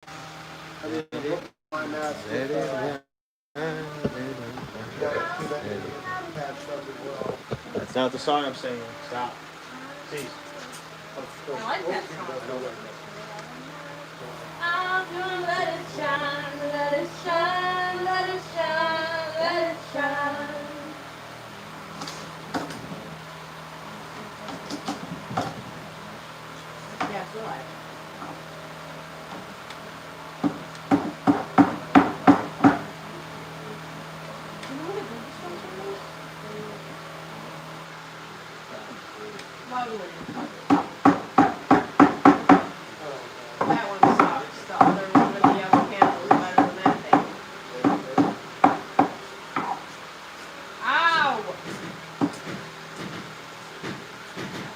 I didn't put my mask with That's not the song I'm singing. Stop. Cease. I like that song. I'm gonna let it shine, let it shine, let it shine, let it shine. Yeah, I feel like it. That one sucks. The other one with the yellow candle is better than that thing. Ow!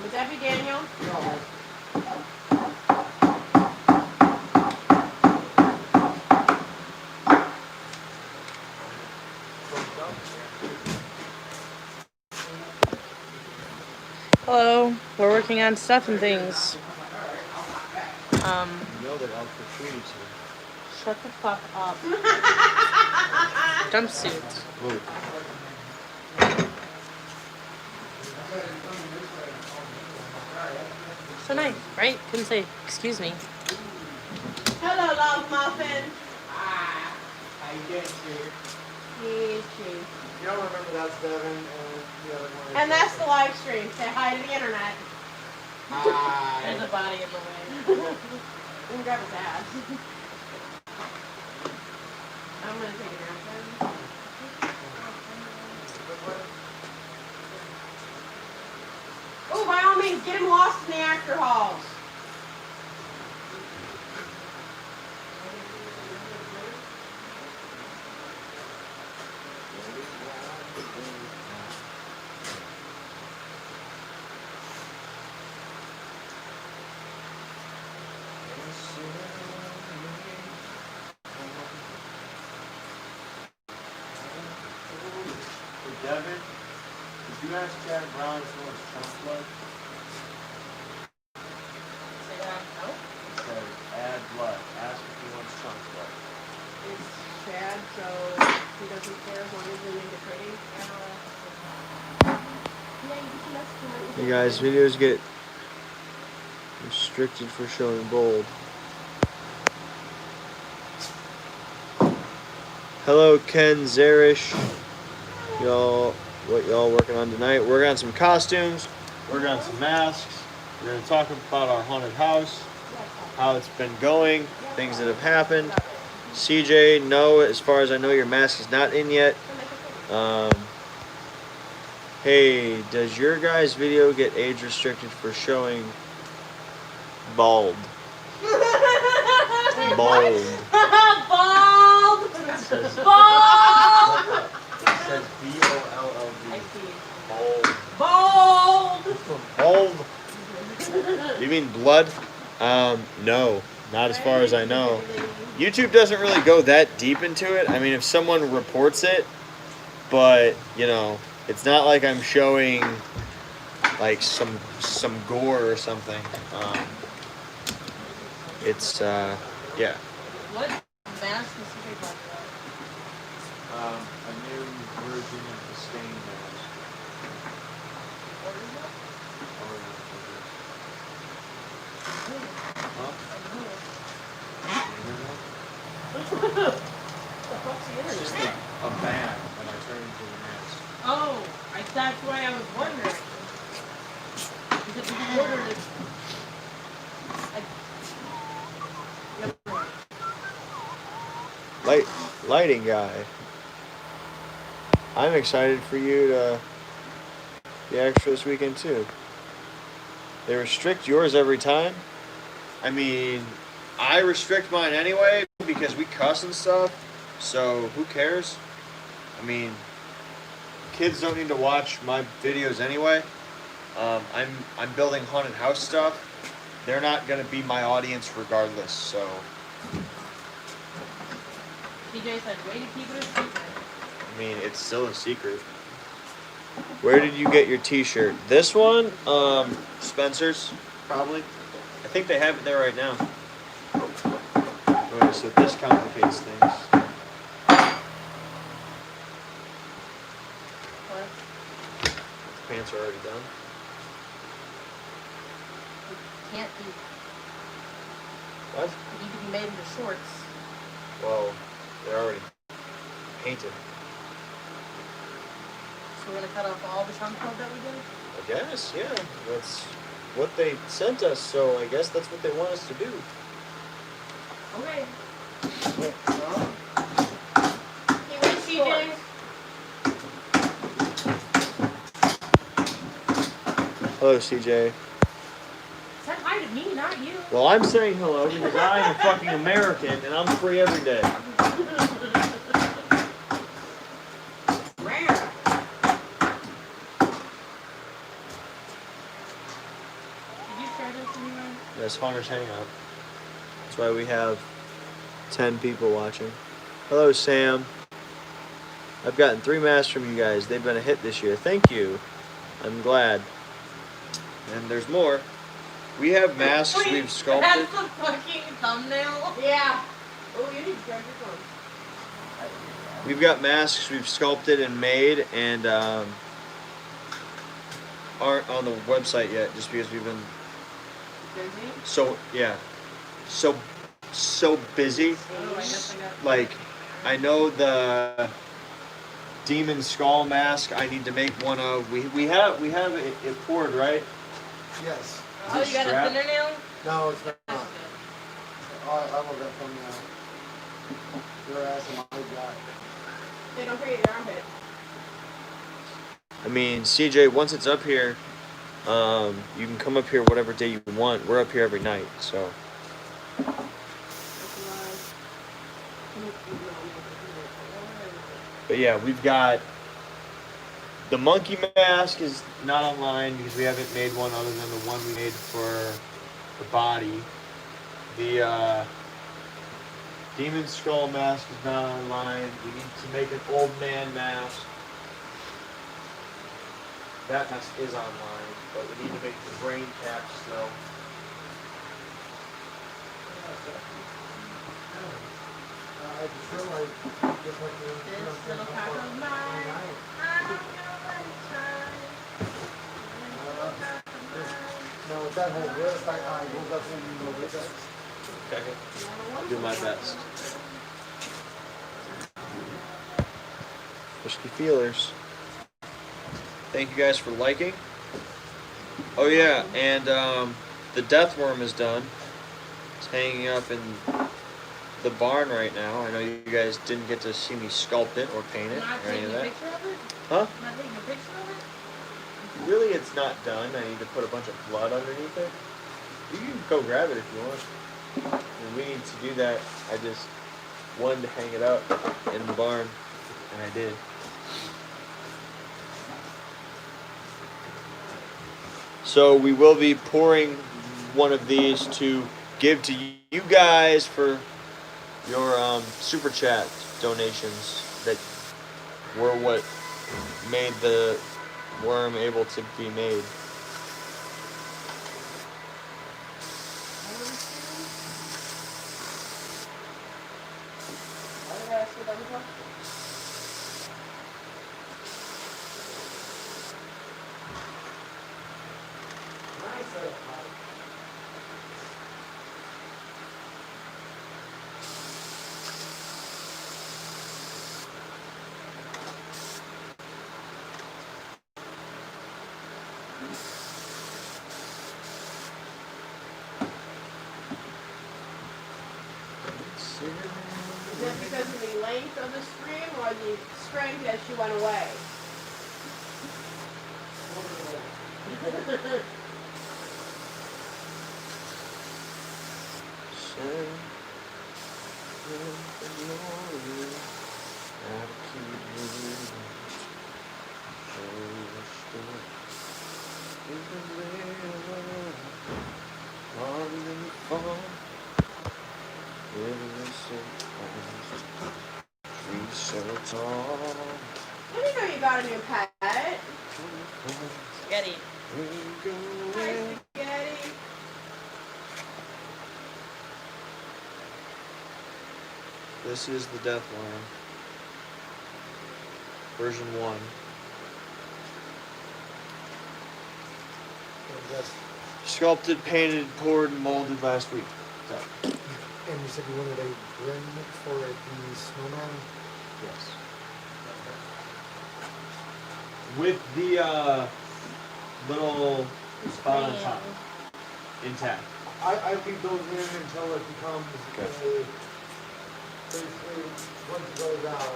Was that be Daniel? No. Hello, we're working on stuff and things. You know that Alpha Trees Shut the fuck up. Jumpsuits. Move. So nice, right? Couldn't say, excuse me. Hello, love muffin. Ah, how you doing, Steve? Yes, yes. You don't remember that's Devin and the other one. And that's the live stream. Say hi to the internet. There's a Hi. body in the way. We can grab his ass. I'm gonna take a nap then. Oh, by all means, get him lost in the actor halls. Hey, Devin, did you ask Chad Brown if he wants chunk blood? Say that. No? It says add blood. Ask if he wants chunk blood. It's Chad, so he doesn't care as long as we make it pretty. You guys, videos get restricted for showing bold. Hello, Ken Zarish. Y'all, what y'all working on tonight? Working on some costumes. Working on some masks. We're gonna talk about our haunted house, how it's been going, things that have happened. CJ, no, as far as I know, your mask is not in yet. Hey, does your guys' video get age restricted for showing bald? Bald. Bald! It says Bald! B-O-L-L-D. I see. Bald. Bald! Bald. You mean blood? No, not as far as I know. YouTube doesn't really go that deep into it. I mean, if someone reports it, but you know, it's not like I'm showing like some gore or something. It's yeah. What mask is he talking about? A new version of the stain mask. Huh? The fuck's the It's just internet? a bag that I turned into a mask. Oh, that's why I was wondering. Because you ordered it. Lighting guy. I'm excited for you to be extra this weekend too. They restrict yours every time. I mean, I restrict mine anyway because we cuss and stuff. So who cares? I mean, kids don't need to watch my videos anyway. I'm building haunted house stuff. They're not gonna be my audience regardless. So TJ said, way to keep it a secret. I mean, it's still a secret. Where did you get your T-shirt? This one, Spencer's, probably. I think they have it there right now. so this complicates things. What? The pants are already done. Can't be. What? They need to be made into shorts. Well, they're already painted. So we're gonna cut off all the trunk club that we did? I guess, yeah. That's what they sent us, so I guess that's what they want us to do. Okay. Huh? Hey, where's CJ? Hello, CJ. Said hi to me, not you. Well, I'm saying hello because I'm a fucking American and I'm free every day. Rare. Did you share this anywhere? That's Hunter's Hangout. That's why we have 10 people watching. Hello, Sam. I've gotten 3 masks from you guys. They've been a hit this year. Thank you. I'm glad. And there's more. We have masks Wait, we've sculpted. That's the fucking thumbnail? Yeah. Oh, you need to grab your phone. We've got masks we've sculpted and made and aren't on the website yet just because we've been Busy? so busy. Oh, I guess I got. Like, I know the demon skull mask I need to make one of. We have it poured, right? Yes. Oh, you got Strap? a thinner nail? No, it's That's not. good. I will get from your ass and my guy. They don't forget your armpit. I mean, CJ, once it's up here, you can come up here whatever day you want. We're up here every night, so. But yeah, we've got the monkey mask is not online because we haven't made one other than the one we made for the body. The demon skull mask is not online. We need to make an old man mask. That mask is online, but we need to make the brain cap still. I feel like just like This little cock of mine, I'm gonna let it shine. This little cock of mine. no, with that whole wrist, I will definitely know this. Okay. I'll do my best. Frisky feelers. Thank you guys for liking. Oh yeah, and the death worm is done. It's hanging up in the barn right now. I know you guys didn't get to see me sculpt it or paint it Am I or any taking of a that. picture of it? Huh? Am I taking a picture of it? Really, it's not done. I need to put a bunch of blood underneath it. You can go grab it if you want. And we need to do that. I just wanted to hang it up in the barn, and I did. So we will be pouring one of these to give to you guys for your super chat donations that were what made the worm able to be made. Is that because of the length of the string or the strength that she went away? I didn't know you got a new pet. Spaghetti. Hi, Spaghetti. This is the death worm. Version 1. And that's, Sculpted, painted, poured, and molded last week. So, and you said you wanted a brim for the snowman? yes. With the little spot on top intact. I leave those in until it becomes Okay. basically, once it goes out.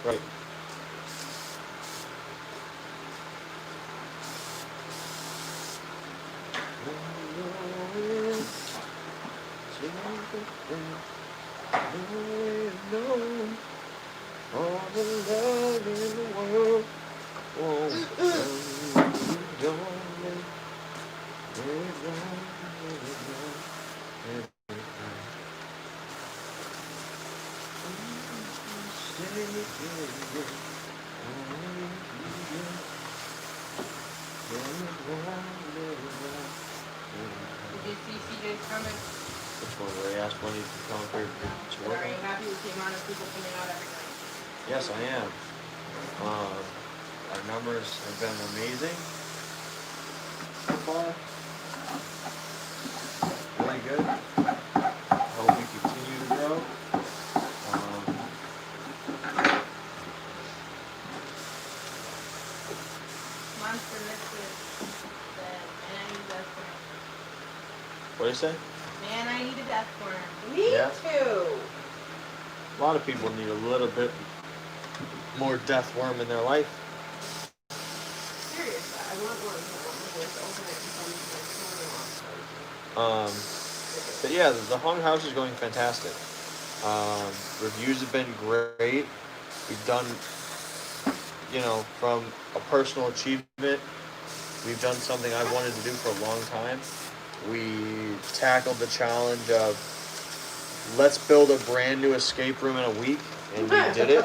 Right. All the love in the world won't come you, darling. Did you see CJ's comment? Which one? Where he asked when he could come here to But work? are you happy with the amount of people coming out every night? Yes, I am. Our numbers have been amazing so far. Really good. I hope we continue to grow. Monster Mystery said, man, I need a death worm. What did you say? Man, I need a death worm. Me Yeah. too. A lot of people need a little bit more death worm in their life. Seriously, I want one. I want my voice to open it and tell me my story. But yeah, the haunted house is going fantastic. Reviews have been great. We've done, from a personal achievement, we've done something I've wanted to do for a long time. We tackled the challenge of let's build a brand new escape room in a week, and we did it.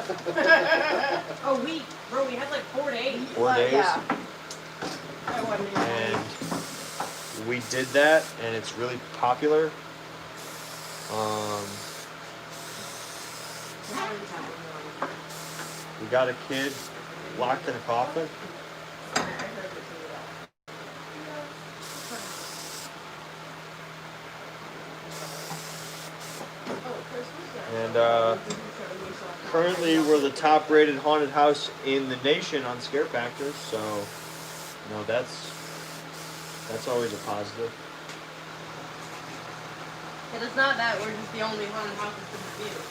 A week, bro. We had like 4 days. 4 days. Yeah. That wasn't even a And week. we did that, and it's really popular. We got a kid locked in a coffin. I heard it too. And currently, we're the top-rated haunted house in the nation on Scare Factor, so that's always a positive. And it's not that we're just the only haunted house that's been reviewed.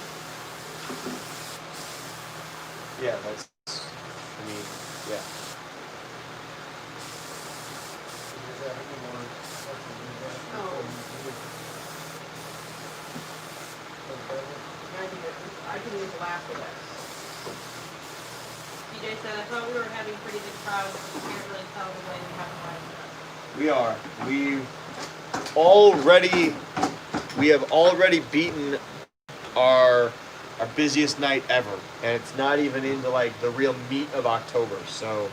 Yeah, yeah. I can use the last of this. TJ said, I thought we were having pretty good crowds, but you can't really tell the way we have them. We are. We have already beaten our busiest night ever, and it's not even into like the real meat of October, so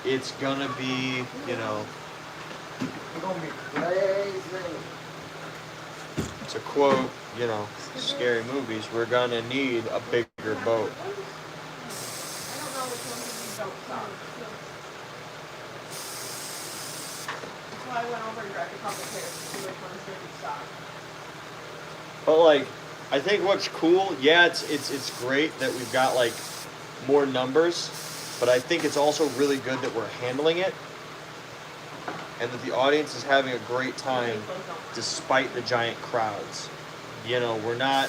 it's gonna be, It's gonna be crazy. to quote, Scary Movies, we're gonna need a bigger boat. I don't know which ones of these don't suck. That's why I went over and grabbed a couple pairs to see which ones didn't suck. But like, I think what's cool, yeah, it's great that we've got like more numbers, but I think it's also really good that we're handling it, and that the audience is having a great time despite the giant crowds. We're not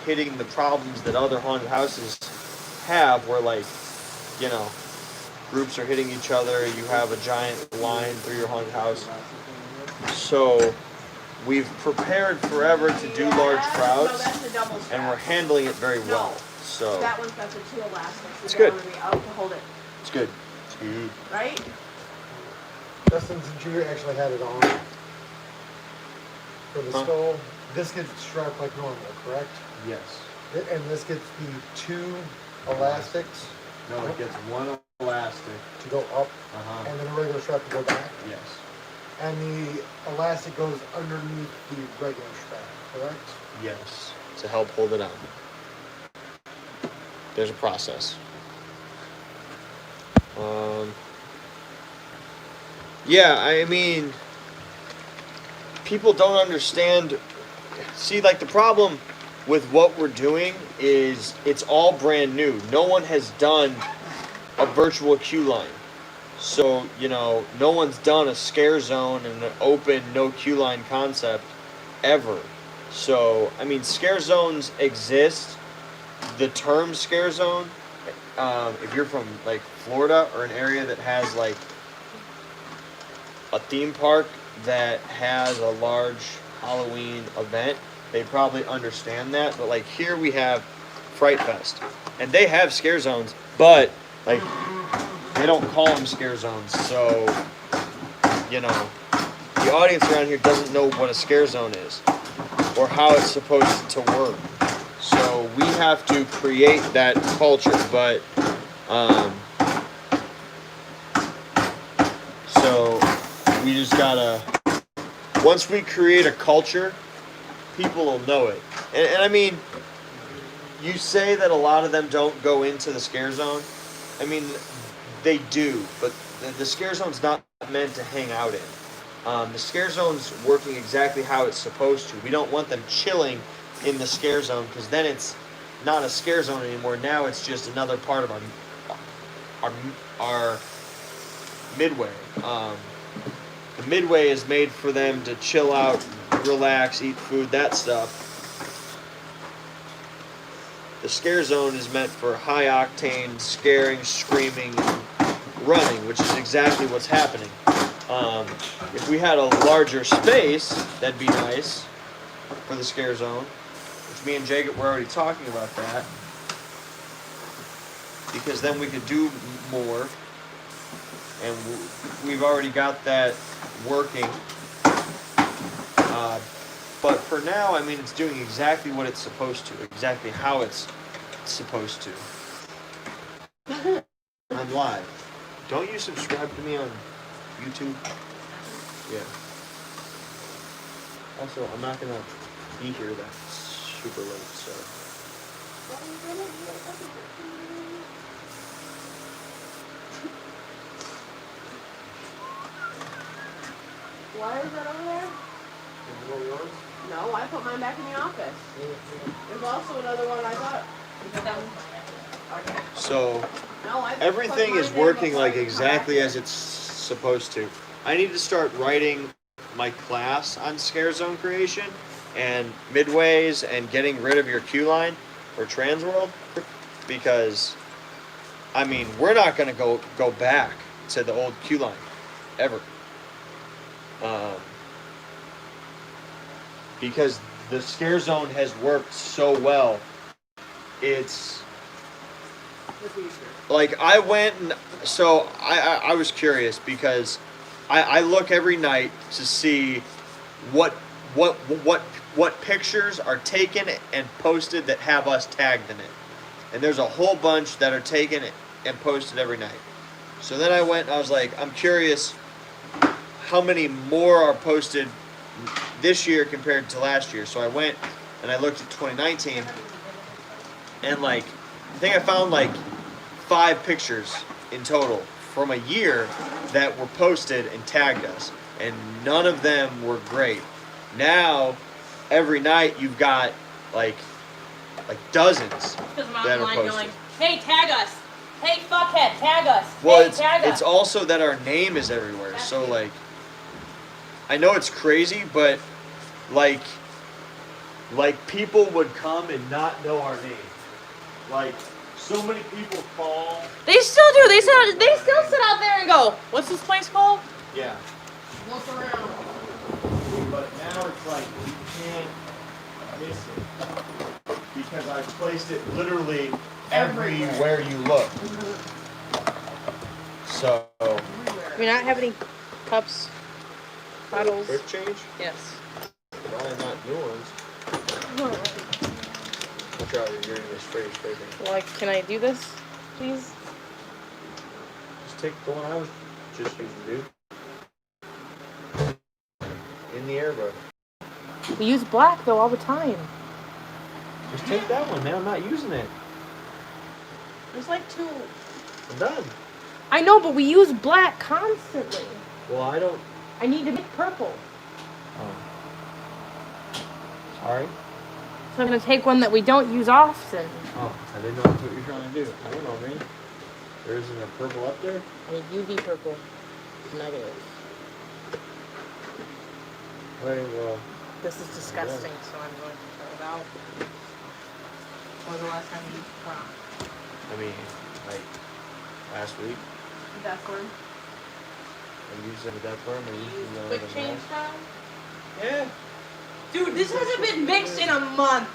hitting the problems that other haunted houses have, where like, groups are hitting each other, you have a giant line through your haunted house. So we've prepared forever to do large No, crowds, that's a double strap. and we're handling it very well. So That one's got the 2 elastics. It's You good. don't want to be out to hold it, it's good. It's good. right? Dustin, since you actually had it on for the Huh? skull, this gets strapped like normal, correct? Yes. And this gets the 2 elastics No, it gets one elastic. to go up, Uh-huh. and then a regular strap to go back. Yes. And the elastic goes underneath the regular strap. correct? Yes, to help hold it on. There's a process. Yeah, I mean, people don't understand. See, like the problem with what we're doing is it's all brand new. No one has done a virtual queue line. So, no one's done a scare zone and an open no queue line concept ever. So, I mean, scare zones exist. The term scare zone, if you're from like Florida or an area that has like a theme park that has a large Halloween event, they probably understand that. But like here we have Fright Fest, and they have scare zones, but like they don't call them scare zones. So the audience around here doesn't know what a scare zone is or how it's supposed to work. So we have to create that culture, but so we just gotta, once we create a culture, people will know it. And I mean, you say that a lot of them don't go into the scare zone. I mean, they do, but the scare zone's not meant to hang out in. The scare zone's working exactly how it's supposed to. We don't want them chilling in the scare zone because then it's not a scare zone anymore. Now it's just another part of our midway. The midway is made for them to chill out, relax, eat food, that stuff. The scare zone is meant for high octane scaring, screaming, and running, which is exactly what's happening. If we had a larger space, that'd be nice for the scare zone. Which me and Jacob were already talking about that. Because then we could do more. And we've already got that working. But for now, I mean, it's doing exactly what it's supposed to. Exactly how it's supposed to. I'm live. Don't you subscribe to me on YouTube? Yeah. Also, I'm not gonna be here that super late, so. Why is that over there? No, I put mine back in the office. There's also another one I got. Okay. So, No, I everything put is mine there working before like I come exactly back as it's supposed to. I need to start writing my class on scare zone creation and midways and getting rid of your queue line for Transworld because, I mean, we're not going to go back to the old queue line ever. Because the scare zone has worked so well. It's like I went and so I was curious because I look every night to see what pictures are taken and posted that have us tagged in it. And there's a whole bunch that are taken and posted every night. So then I went and I was like, I'm curious how many more are posted this year compared to last year. So I went and I looked at 2019 and like I think I found like 5 pictures in total from a year that were posted and tagged us, and none of them were great. Now every night you've got like dozens that are posted. Going, hey, tag us. Hey, fuckhead, tag us. Well, hey, tag us. it's also that our name is everywhere. So like I know it's crazy, but like people would come and not know our name. Like so many people call. They still do. They still sit out there and go, what's this place called? Yeah. Look around. But now it's like you can't miss it because I've placed it literally everywhere you look. So. Do we not have any cups, bottles? Quick change? Yes. Why not new ones? I'll try to you're gonna spray thing. Like, can I do this, please? Just take the one I was just using, dude. In the Airbrush. We use black though all the time. Just take that one, man. I'm not using it. There's like 2. I'm done. I know, but we use black constantly. Well, I don't. I need to make purple. Oh. Sorry. So I'm gonna take one that we don't use often. Oh, I didn't know that's what you're trying to do. I don't know, man. There isn't a purple up there? I need UV purple. Negative. Wait, well. This is disgusting, so I'm going to throw it out. When was the last time you used prom? I mean, like, last week. That's one. I used it with that firm. I used it Quick change style? Yeah. Dude, this hasn't been mixed in a month.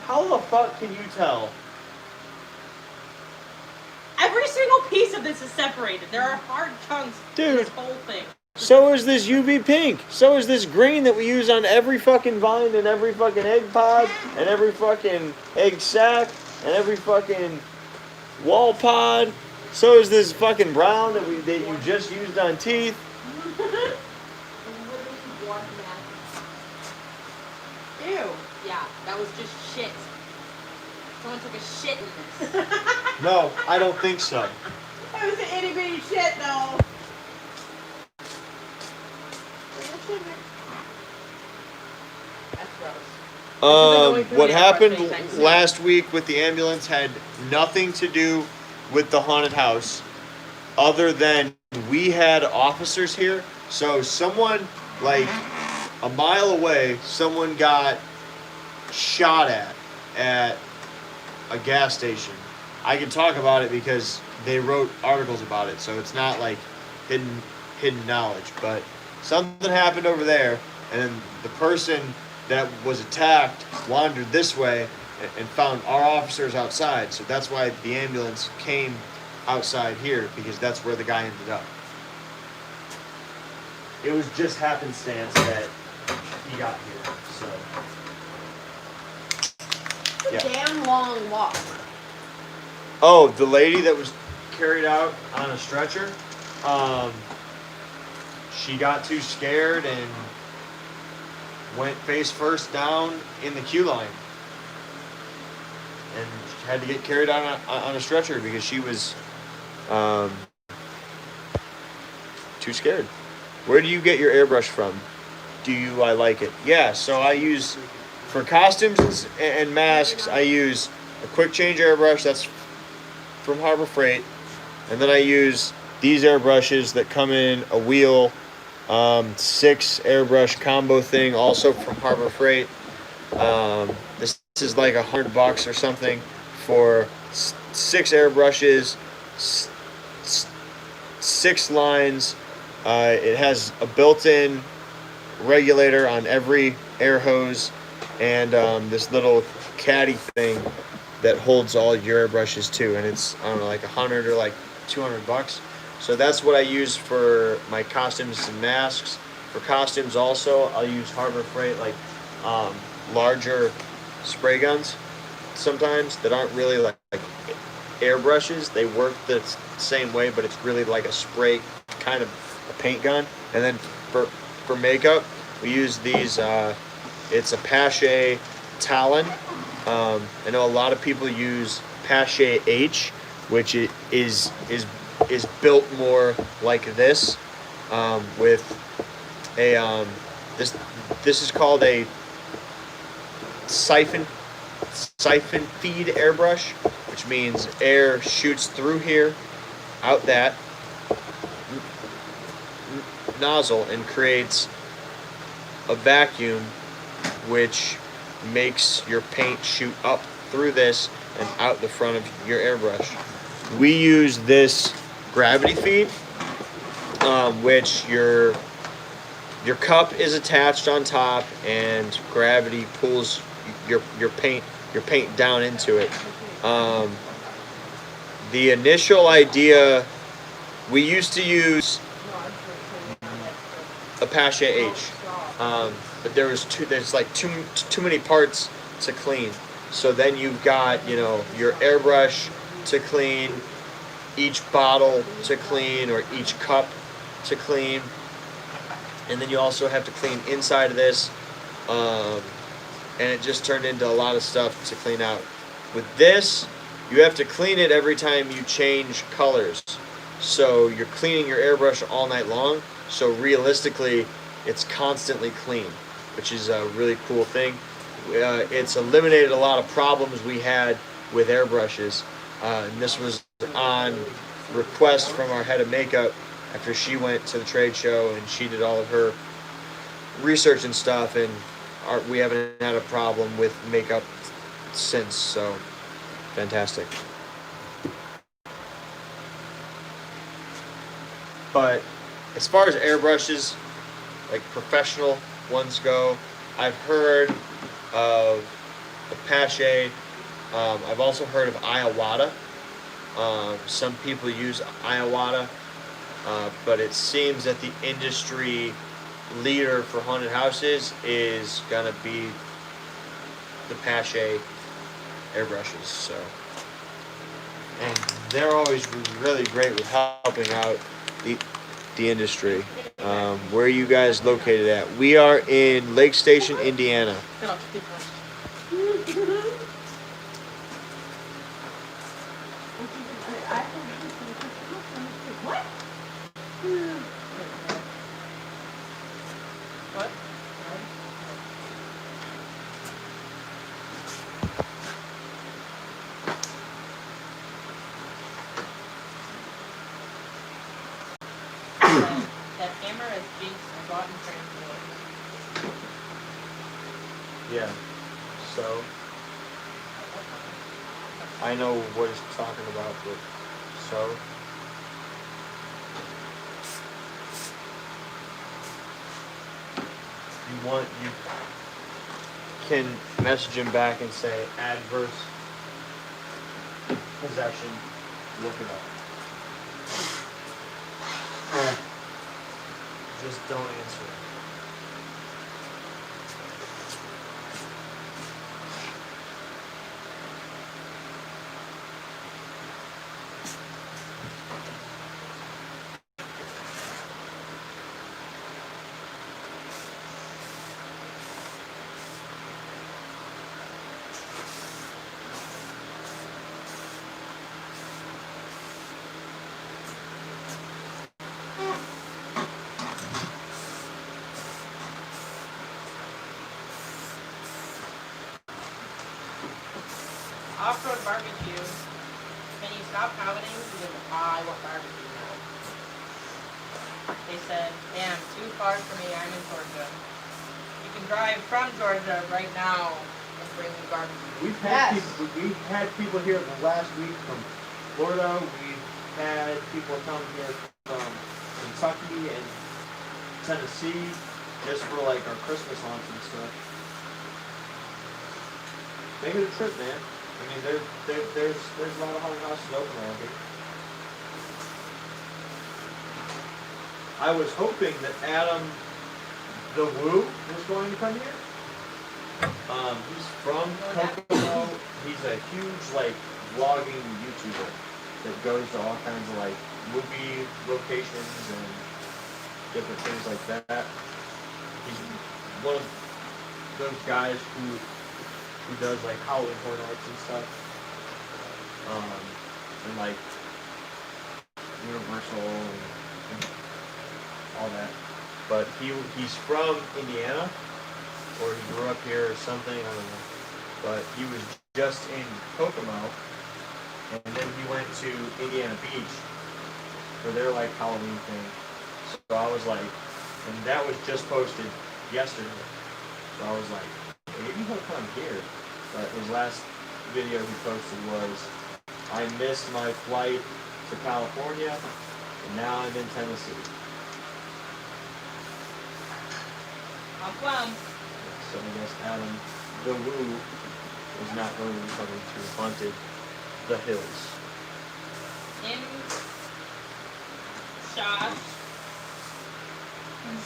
How the fuck can you tell? Every single piece of this is separated. There are hard chunks in this whole thing. So is this UV pink. So is this green that we use on every fucking vine and every fucking egg pod and every fucking egg sac and every fucking wall pod. So is this fucking brown that you just used on teeth. Ew. Yeah, that was just shit. Someone took a shit in this. No, I don't think so. It was an itty bitty shit though. That's gross. What happened last week with the ambulance had nothing to do with the haunted house, other than we had officers here. So someone, like a mile away, someone got shot at a gas station. I can talk about it because they wrote articles about it, so it's not like hidden knowledge. But something happened over there, and the person that was attacked wandered this way and found our officers outside. So that's why the ambulance came outside here, because that's where the guy ended up. It was just happenstance that he got here. So It's a damn long walk. oh, the lady that was carried out on a stretcher, she got too scared and went face first down in the queue line, and had to get carried out on a stretcher because she was too scared. Where do you get your airbrush from? I like it? Yeah, so I use, for costumes and masks, I use a quick change airbrush that's from Harbor Freight, and then I use these airbrushes that come in a wheel, 6 airbrush combo thing, also from Harbor Freight. This is like $100 or something for 6 airbrushes, 6 lines. It has a built-in regulator on every air hose, and this little caddy thing that holds all your airbrushes too. And it's, I don't know, like $100 or like $200. So that's what I use for my costumes and masks. For costumes also, I'll use Harbor Freight, like larger spray guns sometimes that aren't really like airbrushes. They work the same way, but it's really like a spray, kind of a paint gun. And then for makeup, we use these, it's a Pache Talon. I know a lot of people use Pache H, which is built more like this, with a this is called a siphon feed airbrush, which means air shoots through here, out that nozzle, and creates a vacuum, which makes your paint shoot up through this and out the front of your airbrush. We use this gravity feed, which your cup is attached on top, and gravity pulls your paint down into it. The initial idea, we used to use a Pache H, but there's like too many parts to clean. So then you've got, your airbrush to clean, each bottle to clean, or each cup to clean. And then you also have to clean inside of this. And it just turned into a lot of stuff to clean out. With this, you have to clean it every time you change colors. So you're cleaning your airbrush all night long. So realistically, it's constantly clean, which is a really cool thing. It's eliminated a lot of problems we had with airbrushes. And this was on request from our head of makeup after she went to the trade show and she did all of her research and stuff, and we haven't had a problem with makeup since, so fantastic. But as far as airbrushes, like professional ones go, I've heard of the Pache. I've also heard of Iwata. Some people use Iwata, but it seems that the industry leader for haunted houses is gonna be the Pache airbrushes. So, and they're always really great with helping out the industry. Where are you guys located at? We are in Lake Station, Indiana. What? That hammer is Jinx. I bought in transport. Yeah. So I know what he's talking about, but so. You can message him back and say adverse possession. Look it up. Just don't answer it. Off-road barbecue. Can you stop commenting? Because I want barbecue now. They said, damn, too far for me. I'm in Georgia. You can drive from Georgia right now and bring me barbecue. We've had people here the last week from Florida. We've had people come here from Kentucky and Tennessee just for like our Christmas haunts and stuff. Make it a trip, man. I mean, there's a lot of haunted houses open around here. I was hoping that Adam the Woo was going to come here. He's from Kokomo. He's a huge like vlogging YouTuber that goes to all kinds of like movie locations and different things like that. He's one of those guys who does like Halloween Horror Nights and stuff. And like Universal and all that. But he's from Indiana, or he grew up here or something, I don't know. But he was just in Kokomo, and then he went to Indiana Beach for their like Halloween thing. So I was like, and that was just posted yesterday. So I was like, maybe he'll come here. But his last video he posted was, I missed my flight to California, and now I'm in Tennessee. How come? So I guess Adam the Woo is not going to be coming to Haunted the Hills. In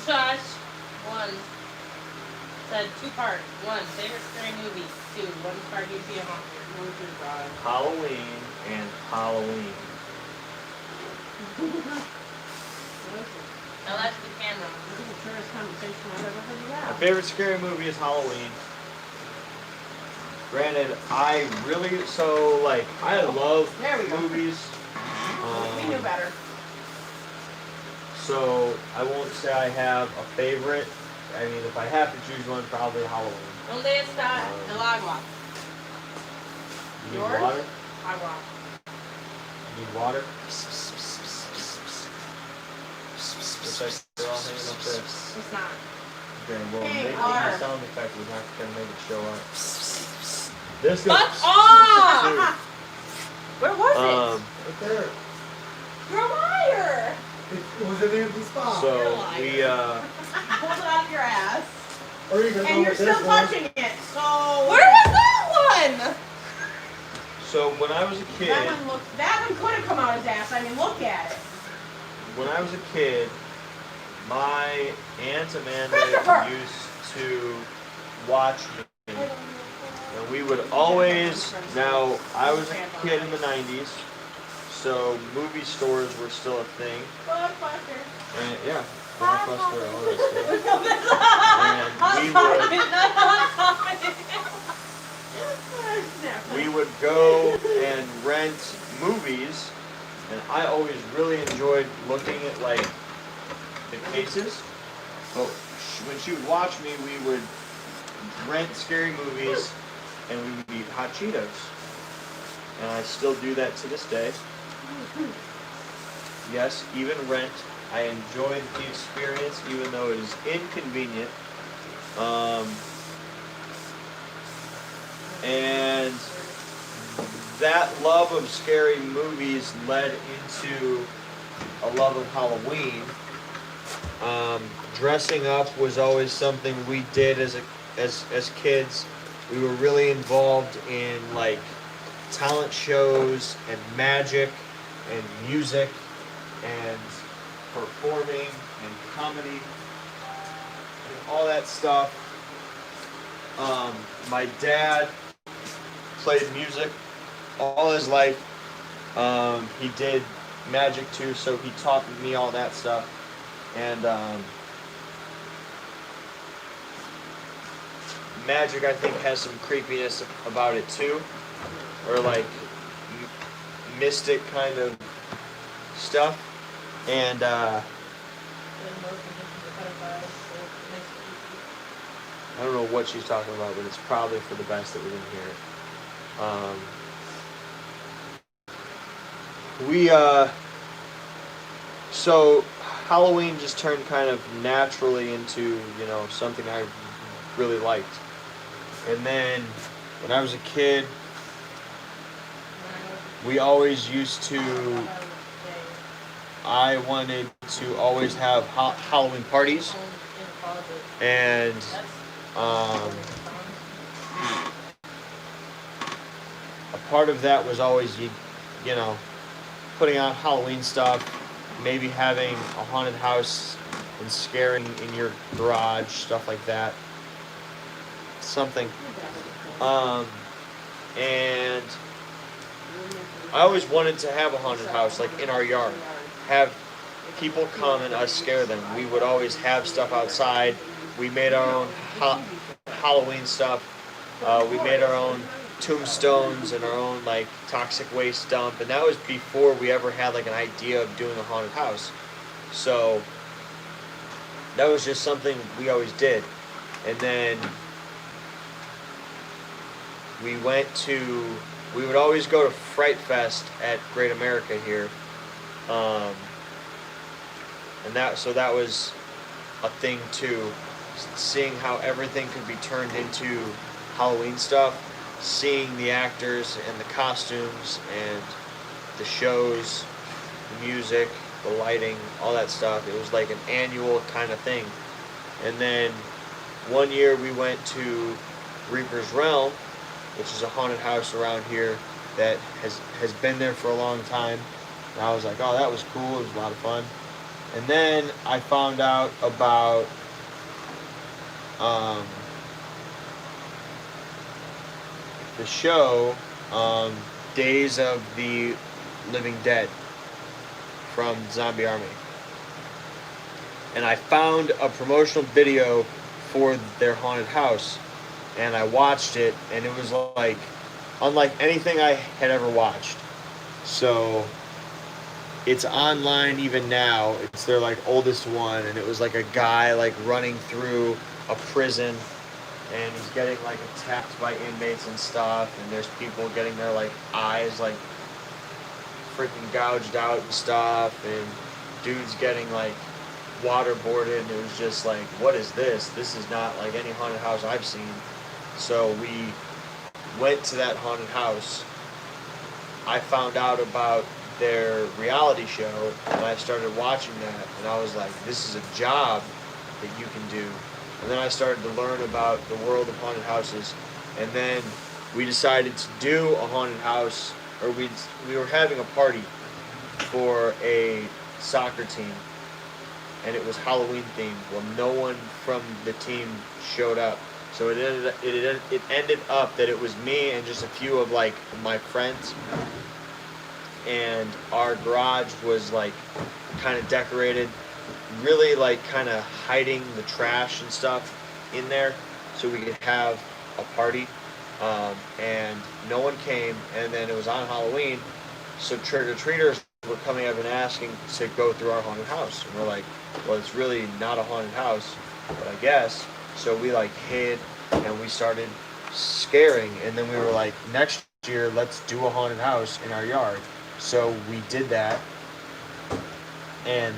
Josh one said 2-part. 1, favorite scary movie. 2, what inspired you to be a haunted? Halloween and Halloween. Now that's the camera. This is the shortest conversation I've ever heard you My have. favorite scary movie is Halloween. Granted, I love There we go. movies. We knew better. So I won't say I have a favorite. I mean, if I have to choose one, probably Halloween. ¿Dónde está el agua? You need Yours? water? Agua. You need water? Looks like they're all hanging up there. It's not. Okay, well, Hey, make water. the sound effect. We're not going to make it show up. This goes. Fuck off! Where was Right there. it? You're a liar! It was an empty spot. So You're lying. we Pulled it out of your ass. Or you can And go you're with still this one. touching it. So Where was that one? so when I was a kid, that one could have come out his ass. I mean, look at it. when I was a kid, my Aunt Amanda Christopher! used to watch me. And we would always, now I was a kid in the 90s, so movie stores were still a thing. Blockbuster. And yeah, Blockbuster, all that stuff. And we would go and rent movies, and I always really enjoyed looking at like the cases. But when she would watch me, we would rent scary movies, and we would eat hot Cheetos. And I still do that to this day. Yes, even rent. I enjoyed the experience, even though it is inconvenient. And that love of scary movies led into a love of Halloween. Dressing up was always something we did as kids. We were really involved in like talent shows and magic and music and performing and comedy and all that stuff. My dad played music all his life. He did magic too, so he taught me all that stuff. And magic, I think, has some creepiness about it too, or like mystic kind of stuff. And I don't know what she's talking about, but it's probably for the best that we didn't hear it. So Halloween just turned kind of naturally into, something I really liked. And then when I was a kid, we always used to, I wanted to always have Halloween parties. And a part of that was always, putting out Halloween stuff, maybe having a haunted house and scaring in your garage, stuff like that. Something. And I always wanted to have a haunted house, like in our yard. Have people come and us scare them. We would always have stuff outside. We made our own Halloween stuff. We made our own tombstones and our own like toxic waste dump, and that was before we ever had like an idea of doing a haunted house. So that was just something we always did. And then we would always go to Fright Fest at Great America here. And that was a thing too, seeing how everything could be turned into Halloween stuff, seeing the actors and the costumes and the shows, the music, the lighting, all that stuff. It was like an annual kind of thing. And then one year we went to Reaper's Realm, which is a haunted house around here that has been there for a long time. And I was like, oh, that was cool. It was a lot of fun. And then I found out about the show Days of the Living Dead from Zombie Army. and I found a promotional video for their haunted house, and I watched it, and it was like unlike anything I had ever watched. So it's online even now. It's their like oldest one, and it was like a guy like running through a prison, and he's getting like attacked by inmates and stuff, and there's people getting their like eyes like freaking gouged out and stuff, and dudes getting like waterboarded, and it was just like, what is this? This is not like any haunted house I've seen. So we went to that haunted house. I found out about their reality show, and I started watching that, and I was like, this is a job that you can do. And then I started to learn about the world of haunted houses, and then we decided to do a haunted house, or we were having a party for a soccer team, and it was Halloween themed. Well, no one from the team showed up, so it ended up that it was me and just a few of like my friends, and our garage was like kind of decorated, really like kind of hiding the trash and stuff in there, so we could have a party. And no one came, and then it was on Halloween, so trick-or-treaters were coming up and asking to go through our haunted house, and we're like, well, it's really not a haunted house, but I guess. So we like hid, and we started scaring, and then we were like, next year let's do a haunted house in our yard. So we did that, and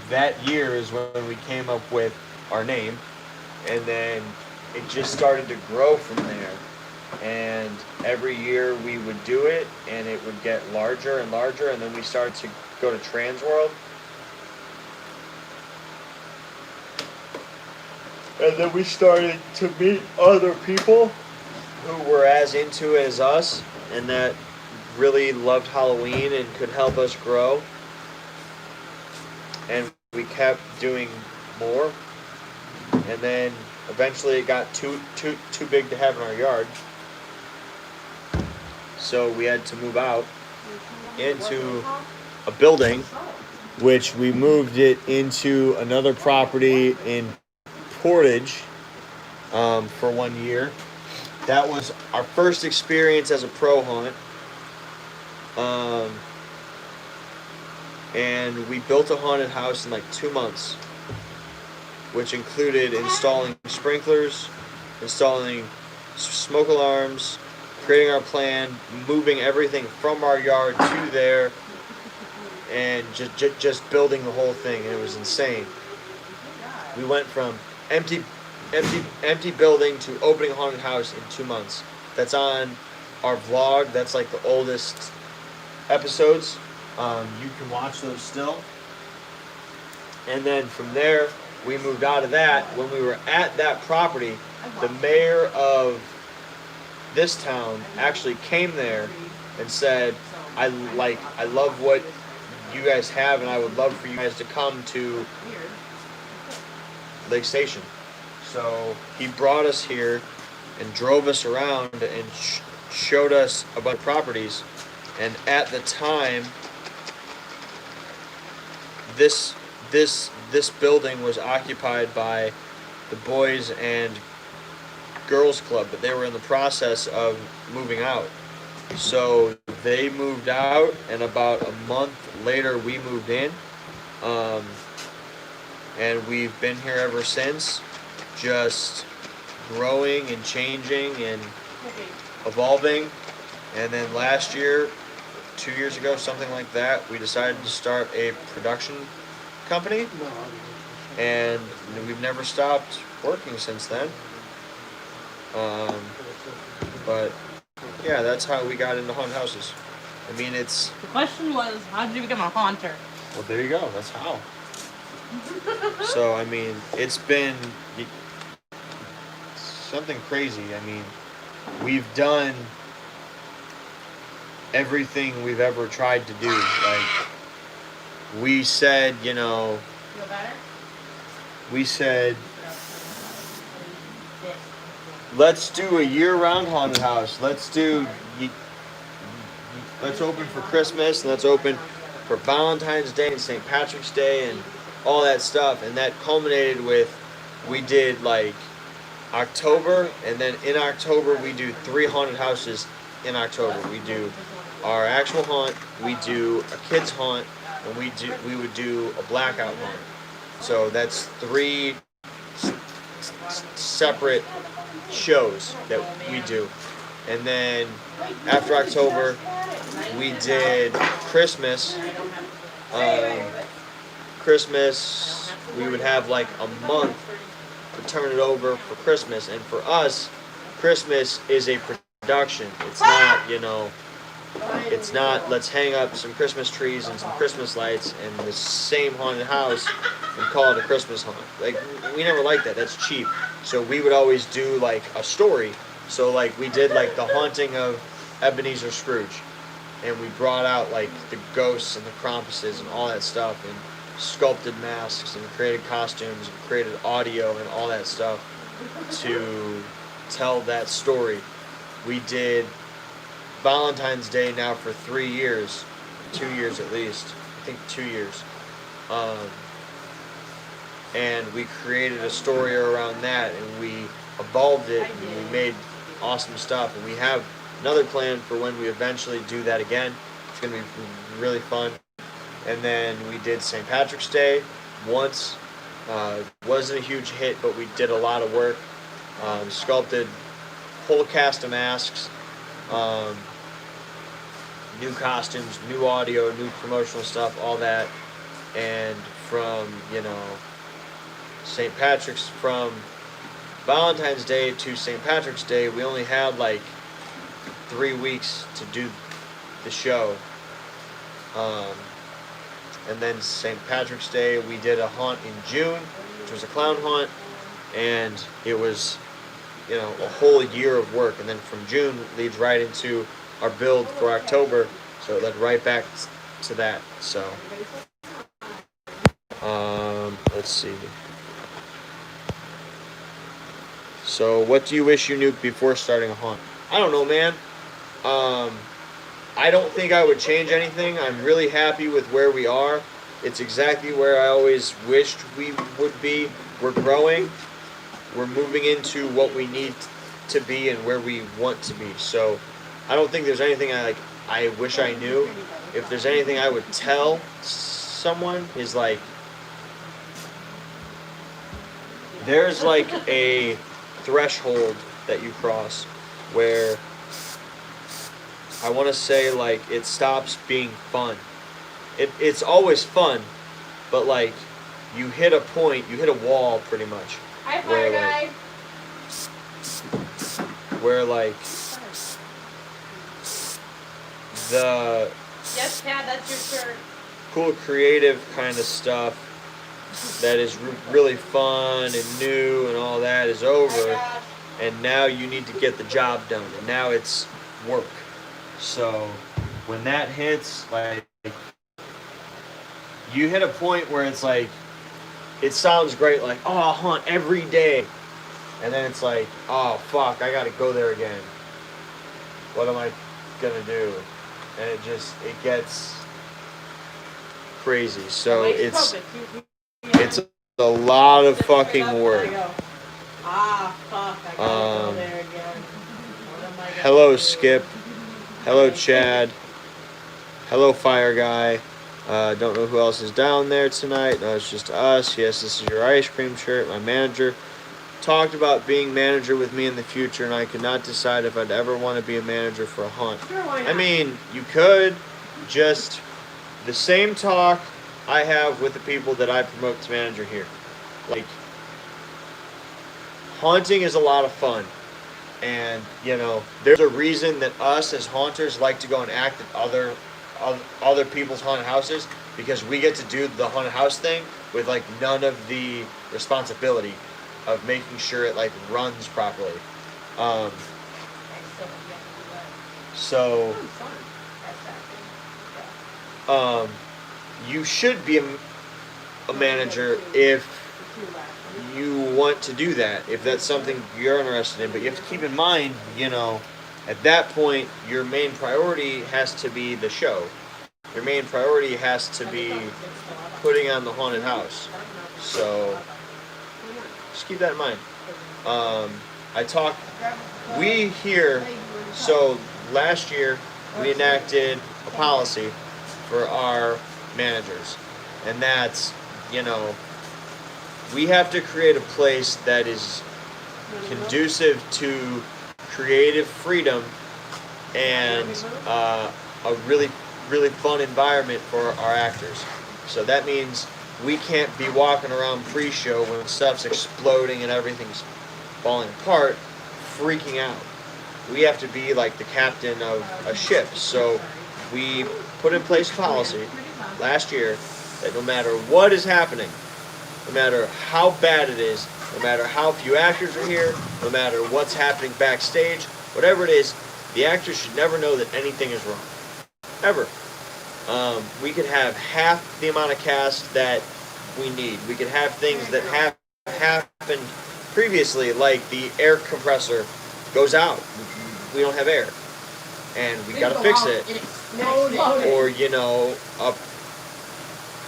that year is when we came up with our name, and then it just started to grow from there. And every year we would do it, and it would get larger and larger, and then we started to go to Trans World. And then we started to meet other people who were as into it as us, and that really loved Halloween and could help us grow. And we kept doing more, and then eventually it got too big to have in our yard. So we had to move out into a building, which we moved it into another property in Portage for 1 year. That was our first experience as a pro haunt. And we built a haunted house in like 2 months, which included installing sprinklers, installing smoke alarms, creating our plan, moving everything from our yard to there, and just building the whole thing, and it was insane. We went from empty building to opening a haunted house in 2 months. That's on our vlog. That's like the oldest episodes. You can watch those still. And then from there, we moved out of that. When we were at that property, the mayor of this town actually came there and said, I love what you guys have, and I would love for you guys to come to Lake Station. So he brought us here and drove us around and showed us a bunch of properties. And at the time, this building was occupied by the Boys and Girls Club, but they were in the process of moving out. So they moved out, and about a month later we moved in. And we've been here ever since, just growing and changing and evolving. And then last year, 2 years ago, something like that, we decided to start a production company, and we've never stopped working since then. But yeah, that's how we got into haunted houses. I mean, it's... The question was, how did you become a haunter? Well, there you go. That's how. So, I mean, it's been something crazy. I mean, we've done everything we've ever tried to do. Like, we said, Feel better? we said, let's do a year-round haunted house. Let's open for Christmas, and let's open for Valentine's Day and St. Patrick's Day, and all that stuff, and that culminated with we did like October, and then in October we do 3 haunted houses in October. We do our actual haunt, we do a kids haunt, and we would do a blackout haunt. So that's 3 separate shows that we do. And then after October, we did Christmas. Christmas, we would have like a month to turn it over for Christmas. And for us, Christmas is a production. It's not, it's not let's hang up some Christmas trees and some Christmas lights and the same haunted house and call it a Christmas haunt. Like, we never liked that. That's cheap. So we would always do like a story. So like we did like the haunting of Ebenezer Scrooge, and we brought out like the ghosts and the Krampuses and all that stuff, and sculpted masks and created costumes and created audio and all that stuff to tell that story. We did Valentine's Day now for 3 years, 2 years at least. I think 2 years. And we created a story around that, and we evolved it, and we made awesome stuff. And we have another plan for when we eventually do that again. It's going to be really fun. And then we did St. Patrick's Day once. Wasn't a huge hit, but we did a lot of work. Sculpted a whole cast of masks, new costumes, new audio, new promotional stuff, all that. And from, St. Patrick's, from Valentine's Day to St. Patrick's Day, we only had like 3 weeks to do the show. And then St. Patrick's Day, we did a haunt in June, which was a clown haunt, and it was, a whole year of work. And then from June leads right into our build for October, so it led right back to that. So, let's see. So, what do you wish you knew before starting a haunt? I don't know, man. I don't think I would change anything. I'm really happy with where we are. It's exactly where I always wished we would be. We're growing. We're moving into what we need to be and where we want to be. So I don't think there's anything I wish I knew. If there's anything I would tell someone is like, there's like a threshold that you cross where I want to say like it stops being fun. It's always fun, but like you hit a point, you hit a wall pretty much. Hi, fire guy. Where like the Yes, Chad, that's your shirt. cool creative kind of stuff that is really fun and new and all that is over, and now you need to get the job done, and now it's work. So when that hits, like, you hit a point where it's like, it sounds great, like, oh, I'll hunt every day. And then it's like, oh, fuck, I gotta go there again. What am I gonna do? And it gets crazy. So it's a lot of fucking work. Ah, fuck, I gotta go there again. Hello, Skip. Hello, Chad. Hello, Fire Guy. Don't know who else is down there tonight. No, it's just us. Yes, this is your ice cream shirt. My manager talked about being manager with me in the future, and I could not decide if I'd ever want to be a manager for a hunt. Sure, why not? I mean, you could. Just the same talk I have with the people that I promote to manager here. Like, hunting is a lot of fun. And, there's a reason that us as haunters like to go and act at other people's haunted houses, because we get to do the haunted house thing with, like, none of the responsibility of making sure it, like, runs properly. So, you should be a manager if you want to do that, if that's something you're interested in. But you have to keep in mind, at that point, your main priority has to be the show. Your main priority has to be putting on the haunted house. So just keep that in mind. I talked. We here. So last year we enacted a policy for our managers, and that's, you know, we have to create a place that is conducive to creative freedom and a really fun environment for our actors. So that means we can't be walking around pre-show when stuff's exploding and everything's falling apart, freaking out. We have to be like the captain of a ship. So we put in place a policy last year that no matter what is happening, no matter how bad it is, no matter how few actors are here, no matter what's happening backstage, whatever it is, the actors should never know that anything is wrong. Ever. We could have half the amount of cast that we need. We could have things that have happened previously, like the air compressor goes out. We don't have air. And we gotta fix it. Or, you know,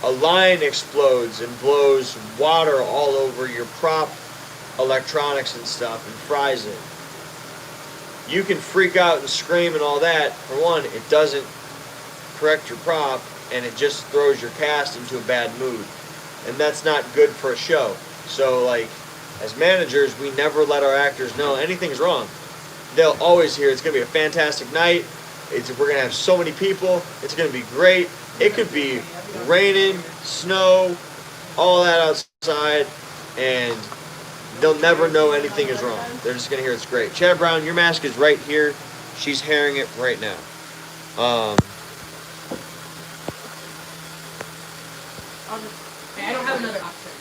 a line explodes and blows water all over your prop electronics and stuff and fries it. You can freak out and scream and all that. For one, it doesn't correct your prop, and it just throws your cast into a bad mood. And that's not good for a show. So, like, as managers, we never let our actors know anything's wrong. They'll always hear it's going to be a fantastic night. We're going to have so many people. It's going to be great. It could be raining, snow, all that outside, and they'll never know anything is wrong. They're just going to hear it's great. Chad Brown, your mask is right here. She's hearing it right now. I don't have another option.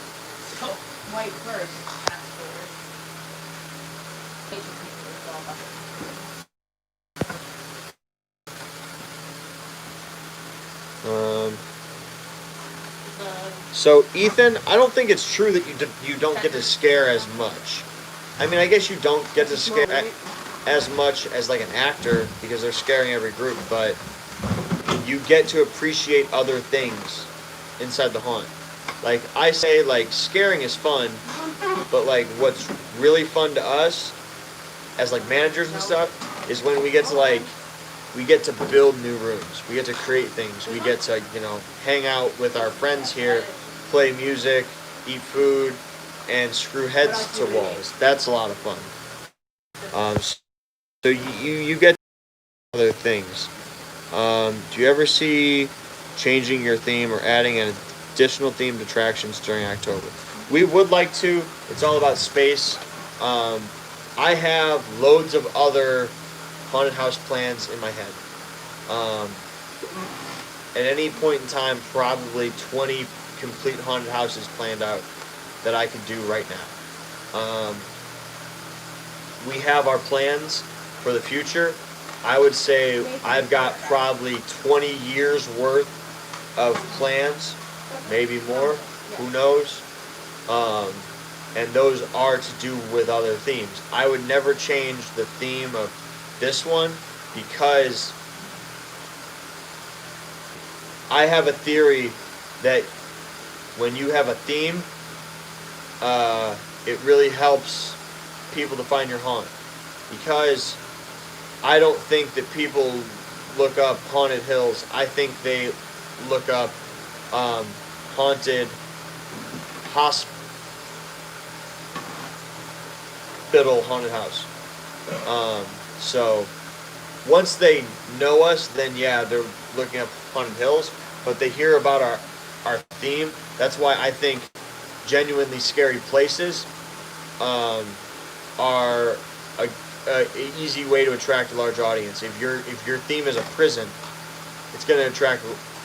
So, white first, fast forward. So Ethan, I don't think it's true that you don't get to scare as much. I mean, I guess you don't get to scare as much as like an actor because they're scaring every group, but you get to appreciate other things inside the haunt. Like I say, like scaring is fun, but like what's really fun to us as like managers and stuff is when we get to build new rooms. We get to create things. We get to, you know, hang out with our friends here, play music, eat food, and screw heads to walls. That's a lot of fun. So you get other things. Do you ever see changing your theme or adding an additional themed attractions during October? We would like to. It's all about space. I have loads of other haunted house plans in my head. At any point in time, probably 20 complete haunted houses planned out that I could do right now. We have our plans for the future. I would say I've got probably 20 years worth of plans, maybe more, who knows? And those are to do with other themes. I would never change the theme of this one because I have a theory that when you have a theme, it really helps people to find your haunt. Because I don't think that people look up haunted hills. I think they look up haunted hospital haunted house. So once they know us, then yeah, they're looking up haunted hills. But they hear about our theme. That's why I think genuinely scary places are a easy way to attract a large audience. If your theme is a prison, it's going to attract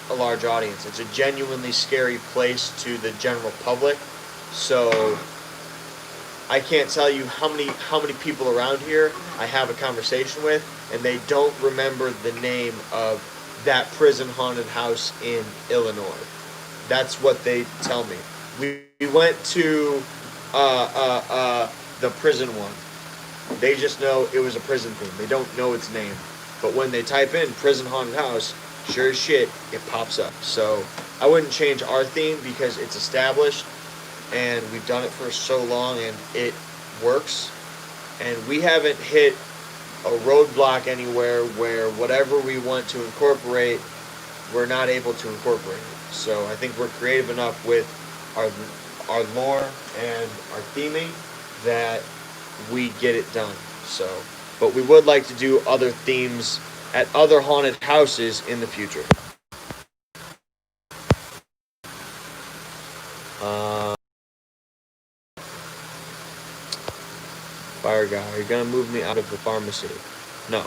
a large audience. It's a genuinely scary place to the general public. So I can't tell you how many people around here I have a conversation with, and they don't remember the name of that prison haunted house in Illinois. That's what they tell me. We went to the prison one. They just know it was a prison theme. They don't know its name. But when they type in prison haunted house, sure as shit, it pops up. So I wouldn't change our theme because it's established and we've done it for so long and it works. And we haven't hit a roadblock anywhere where whatever we want to incorporate, we're not able to incorporate it. So I think we're creative enough with our lore and our theming that we get it done. So, but we would like to do other themes at other haunted houses in the future. Fire guy, are you gonna move me out of the pharmacy? No.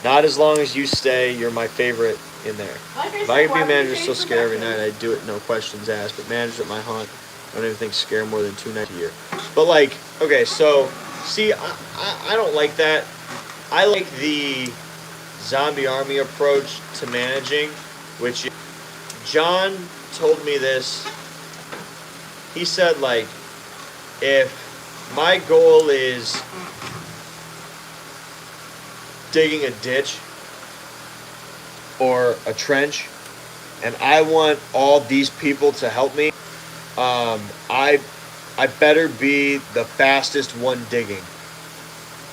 Not as long as you stay. You're my favorite in there. Like If said, I could be why a would you manager, change still the scare every message? night. I'd do it, no questions asked. But managers at my haunt, I don't even think scare more than 2 nights a year. But like, okay, so see, I don't like that. I like the zombie army approach to managing, which John told me this. He said like, if my goal is digging a ditch or a trench, and I want all these people to help me, I better be the fastest one digging.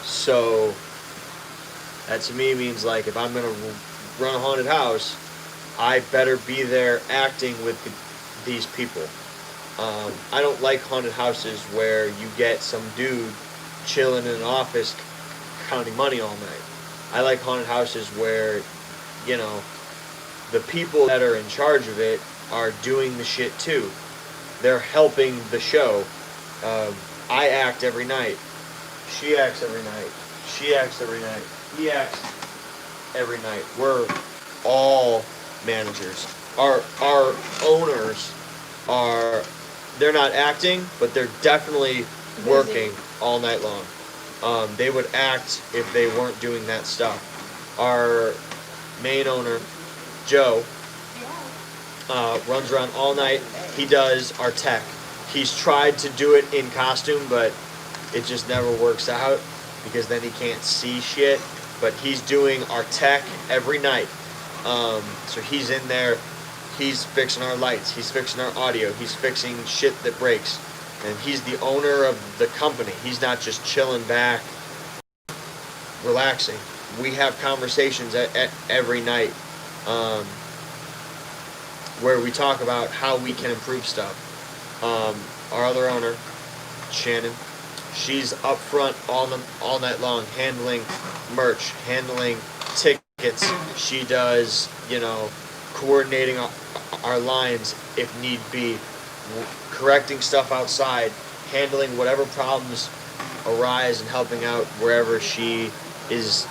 So that to me means like if I'm gonna run a haunted house, I better be there acting with these people. I don't like haunted houses where you get some dude chilling in an office counting money all night. I like haunted houses where, you know, the people that are in charge of it are doing the shit too. They're helping the show. I act every night. She acts every night. She acts every night. He acts every night. We're all managers. Our owners are, they're not acting, but they're definitely working all night long. They would act if they weren't doing that stuff. Our main owner, Joe, runs around all night. He does our tech. He's tried to do it in costume, but it just never works out because then he can't see shit. But he's doing our tech every night. So he's in there. He's fixing our lights. He's fixing our audio. He's fixing shit that breaks. And he's the owner of the company. He's not just chilling back, relaxing. We have conversations at every night where we talk about how we can improve stuff. Our other owner, Shannon, she's up front all night long handling merch, handling tickets. She does, coordinating our lines if need be, correcting stuff outside, handling whatever problems arise and helping out wherever she is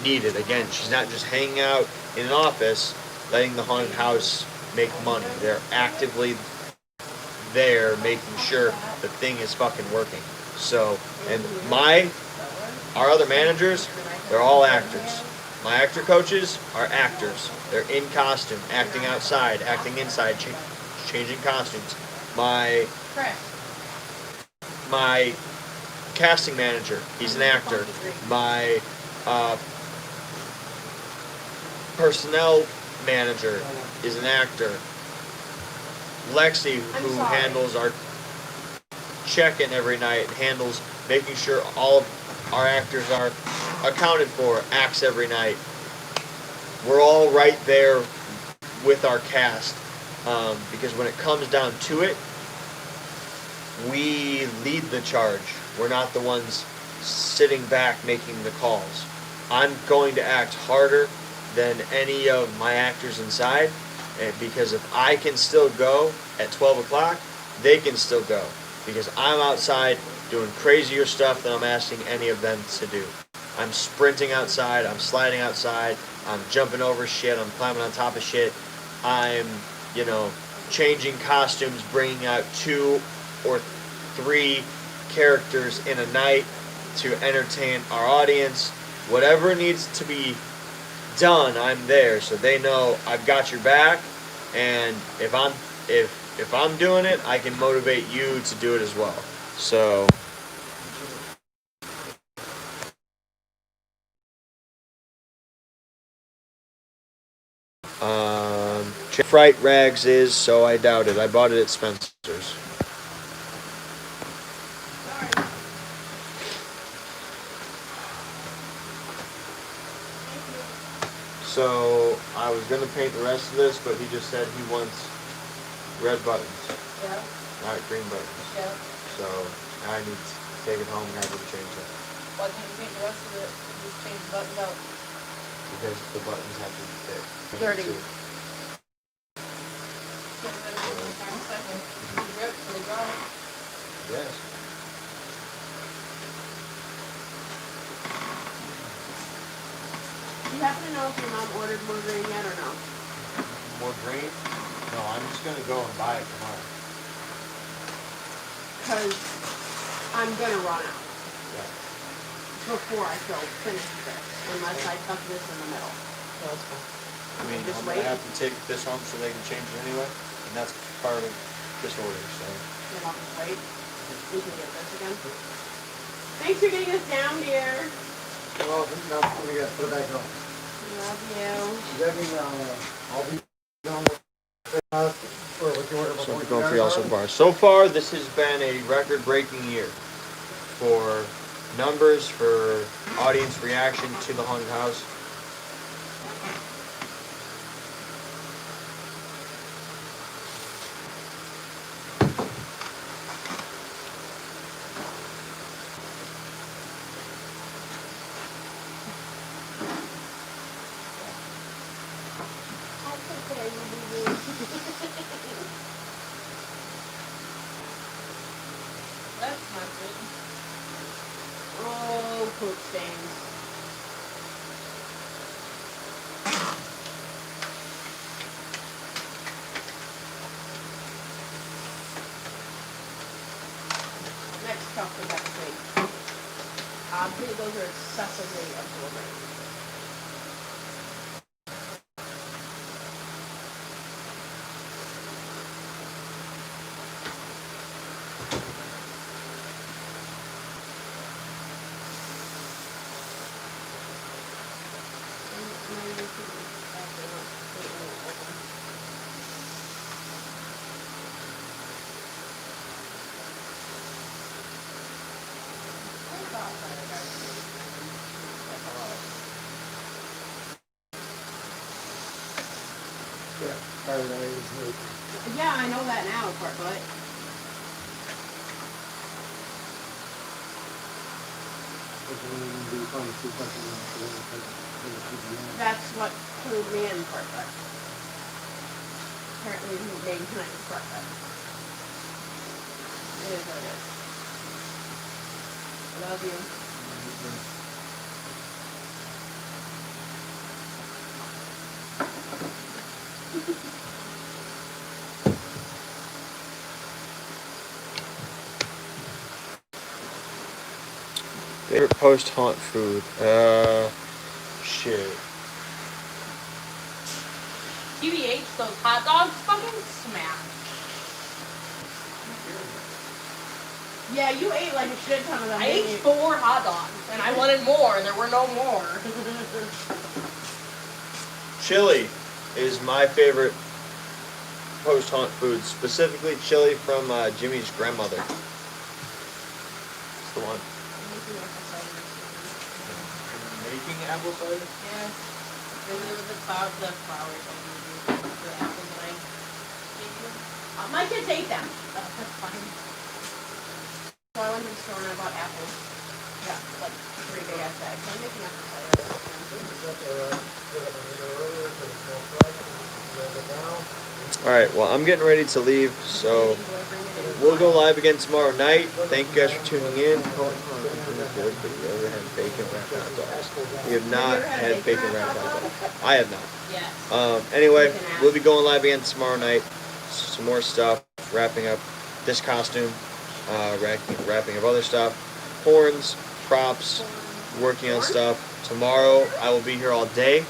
needed. Again, she's not just hanging out in an office letting the haunted house make money. They're actively there making sure the thing is fucking working. So, and our other managers, they're all actors. My actor coaches are actors. They're in costume, acting outside, acting inside, changing costumes. My casting manager, he's an actor. My personnel manager is an actor. Lexi, who handles our check-in every night, handles making sure all of our actors are accounted for, acts every night. We're all right there with our cast because when it comes down to it, we lead the charge. We're not the ones sitting back making the calls. I'm going to act harder than any of my actors inside, because if I can still go at 12 o'clock, they can still go, because I'm outside doing crazier stuff than I'm asking any of them to do. I'm sprinting outside, I'm sliding outside, I'm jumping over shit, I'm climbing on top of shit, I'm, changing costumes, bringing out 2 or 3 characters in a night to entertain our audience. Whatever needs to be done, I'm there, so they know I've got your back, and if I'm doing it, I can motivate you to do it as well. So Fright Rags is, so I doubt it. I bought it at Spencer's. Sorry. Thank you. So I was gonna paint the rest of this, but he just said he wants red buttons, Yeah, not green buttons. yeah. So I need to take it home and have him change it Why can't you paint the rest of it? You just change the buttons out. because the buttons have to fit. Dirty. Too. Get rid of it in 5 seconds. You rip so they dry. Yes. Do you happen to know if your mom ordered more grain yet or no? More green? No, I'm just gonna go and buy it tomorrow. Because I'm gonna run out Yeah. before I finish this, unless I tuck this in the middle. No, it's fine. I mean, Just I'm wait. gonna have to take this home so they can change it anyway, and that's part of this order. So. Then I'll just wait. We can get this again. Thanks for getting us down, dear. Well, now, let me put it back on. Love you. Does that mean, I'll be done with the order So before we're you going guys for y'all so are? far. So far, this has been a record-breaking year for numbers, for audience reaction to the haunted house. That's okay, you do. That's not good. Oh, poop stains. Next cup is actually, those are excessively absorbent. Yeah, Friday night is new. Yeah, I know that now, but Which one we can do, probably two questions on for the PBN. that's what threw me in part, but apparently he made tonight was part. It is what it is. Love you. Favorite post-haunt food? Shit. TBH, those hot dogs fucking smash. Yeah, you ate like a shit ton of them. I ate didn't you? 4 hot dogs, and I wanted more, and there were no more. Chili is my favorite post-haunt food, specifically chili from Jimmy's grandmother. It's the one. Making apple cider? Yeah. The flowers I gave you, the apples that I gave you. My kids ate them. That's fine. So I went to the store and I bought apples. Yeah, like 3 big ass bags. I'm making apple cider. All right. Well, I'm getting ready to leave, so we'll go live again tomorrow night. Thank you guys for tuning in. Good, but you ever had bacon wrapped hot dogs? We have not had bacon wrapped hot dogs. I have not. Yes. Anyway, we'll be going live again tomorrow night. Some more stuff, wrapping up this costume, wrapping up other stuff, horns, props, working on stuff. Tomorrow I will be here all day,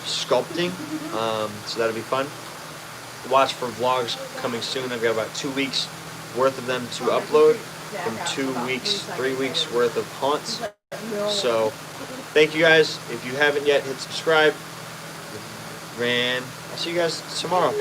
sculpting, so that'll be fun. Watch for vlogs coming soon. I've got about 2 weeks worth of them to upload, from 2 weeks, 3 weeks worth of haunts. So, thank you guys. If you haven't yet, hit subscribe. Ran I'll see you guys tomorrow.